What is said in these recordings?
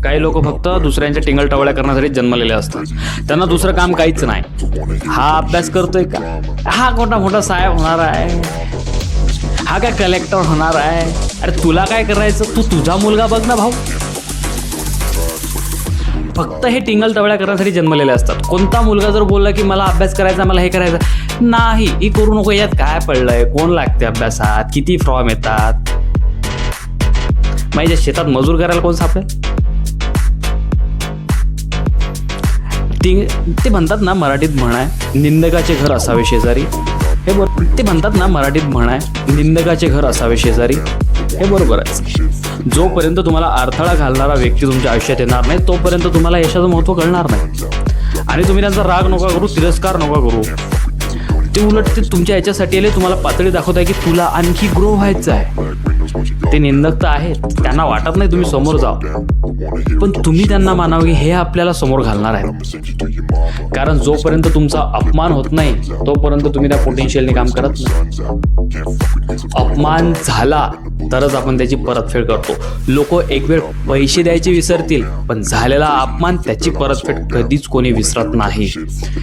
काही लोक फक्त दुसऱ्यांच्या टिंगलटवळ्या करण्यासाठी जन्मलेले असतात. त्यांना दुसरं काम काहीच नाही. हा अभ्यास करतोय का, हा मोठा मोठा साहेब होणार आहे, हा काय कलेक्टर होणार आहे. अरे तुला काय करायचं, तू तुझा मुलगा बघ ना भाऊ. फक्त हे टिंगल टवळ्या करण्यासाठी जन्मलेले असतात. कोणता मुलगा जर बोलला की मला अभ्यास करायचा, मला हे करायचं नाही, ही करू नको, यात काय पडलंय, कोण लागते अभ्यासात, किती फॉर्म येतात, माझ्या शेतात मजूर करायला कोण सापडेल. ते म्हणतात ना मराठीत म्हण आहे, निंदकाचे घर असावे शेजारी. हे बरोबर. ते म्हणतात ना मराठीत म्हण आहे, निंदकाचे घर असावे शेजारी. हे बरोबर आहे. जोपर्यंत तुम्हाला अडथळा घालणारा व्यक्ती तुमच्या आयुष्यात येणार नाही तोपर्यंत तुम्हाला यशाचं महत्त्व कळणार नाही. आणि तुम्ही त्यांचा राग नका करू, तिरस्कार नका करू. ते उलट ते तुमच्या याच्यासाठी आले, तुम्हाला पातळी दाखवत आहे की तुला आणखी ग्रो व्हायचं आहे. ते निंदक तर आहेत, त्यांना वाटत नाही तुम्ही समोर जाओ, पण तुम्ही त्यांना मानावं की हे आपल्याला समोर घालणार आहे. कारण जोपर्यंत तुमचा अपमान होत नाही तोपर्यंत तुम्ही त्या पोटेन्शियलने काम करत नाही. अपमान झाला तरच आपण त्याची परतफेड करतो. लोक एक वेळ पैसे द्यायचे विसरतील, पण झालेला अपमान त्याची परतफेड कधीच कोणी विसरत नाही.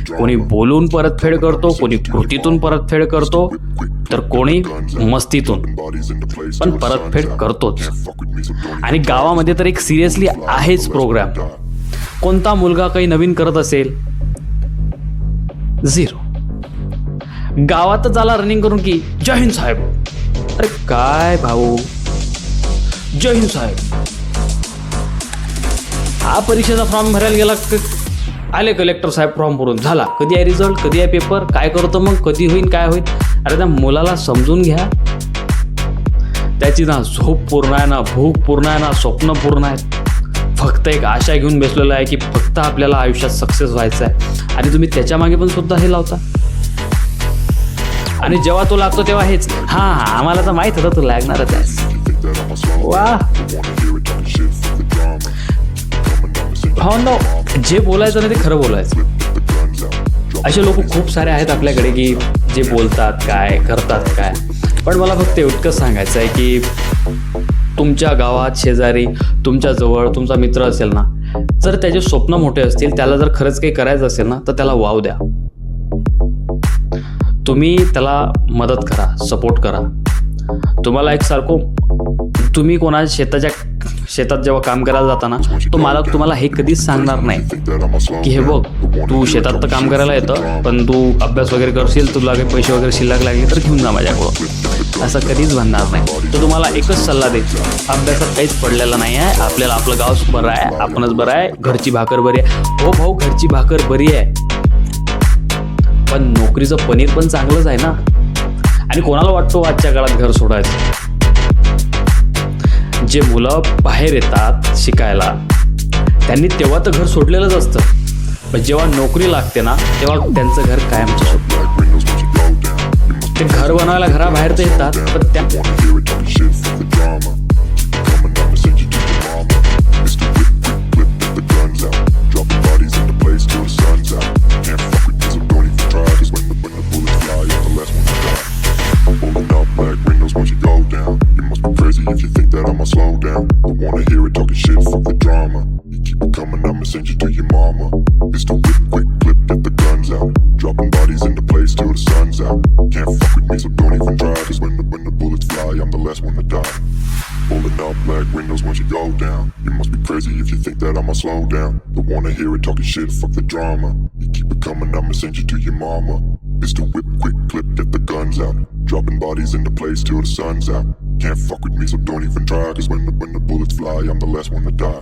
कोणी बोलून परतफेड करतो, कोणी कृतीतून परतफेड करतो, तर कोणी मस्तीतून, पण परतफेड करतोच. आणि गावामध्ये तर एक सिरियसली आहेच प्रोग्राम. कोणता मुलगा काही नवीन करत असेल, 0. गावातच आला रनिंग करून की जय हिंद साहेब. अरे काय भाऊ, जय हिंद साहेब. हा परीक्षेचा फॉर्म भरायला गेला, आले कलेक्टर साहेब फॉर्म भरून, झाला. कधी आहे रिझल्ट, कधी आहे पेपर, काय करतो मग, कधी होईल, काय होईल. अरे त्या मुलाला समजून घ्या. त्याची ना झोप पूर्ण आहे, ना भूक पूर्ण आहे, ना स्वप्न पूर्ण आहे. फक्त एक आशा घेऊन बसलेला आहे की फक्त आपल्याला आयुष्यात सक्सेस व्हायचं आहे, आणि तुम्ही त्याच्या मागे पण सुद्धा हे लावता. आणि जेव्हा तो लागतो तेव्हा हेच, हां आम्हाला तर माहीत होतं तू लागणारच आहे. वा हो ना, जे बोलायचं नाही ते खरं बोलायचं. असे लोक खूप सारे आहेत आपल्याकडे की जे बोलतात काय, करतात काय. पण मला फक्त इतकंच सांगायचं आहे की तुमच्या गावात शेजारी, तुमच्या जवळ तुमचा मित्र असेल ना, जर त्याचे स्वप्न मोठे असतील, त्याला जर खरंच काही करायचं असेल ना, तर त्याला वाव द्या. तुम्ही त्याला मदत करा, सपोर्ट करा. तुम्हाला एक सारखं, तुम्ही कोणाच्या शेतात जेव्हा काम करायला जाता ना, तो मालक तुम्हाला हे कधीच सांगणार नाही की हे बघ तू शेतात तर काम करायला येतं, पण तू अभ्यास वगैरे करशील, तुला काही पैसे वगैरे शिल्लक लागले तर घेऊन जा माझ्याकडून, असं कधीच म्हणणार नाही. तो तुम्हाला एकच सल्ला देतो, अभ्यासात काहीच पडलेला नाही आहे, आपल्याला आपलं गावच बरं आहे, आपणच बरं आहे, घरची भाकर बरी आहे. हो भाऊ, घरची भाकर बरी आहे, पण नोकरीचं पनीर पण चांगलंच आहे ना. आणि कोणाला वाटतो आजच्या काळात घर सोडायचं. जे मुलं बाहेर येतात शिकायला त्यांनी तेव्हा तर घर सोडलेलंच असतं, पण जेव्हा नोकरी लागते ना तेव्हा त्यांचं घर कायमचं सोडतं. ते घर बनवायला घराबाहेर तर येतात, पण त्या If you think that I'ma slow down, don't wanna hear it talking shit, fuck the drama. You keep it coming, I'ma send you to your mama. It's the whip, quick clip, get the guns out. Dropping bodies into place till the sun's out. Can't fuck with me, so don't even try. Cause when the bullets fly, I'm the last one to die. Pulling up black windows once you go down. You must be crazy if you think that I'ma slow down. Don't wanna hear it talking shit, fuck the drama. You keep it coming, I'ma send you to your mama. It's the whip, quick clip, get the guns out. Dropping bodies into place till the sun's out. Can't fuck with me, so don't even try. Cause when the bullets fly, I'm the last one to die.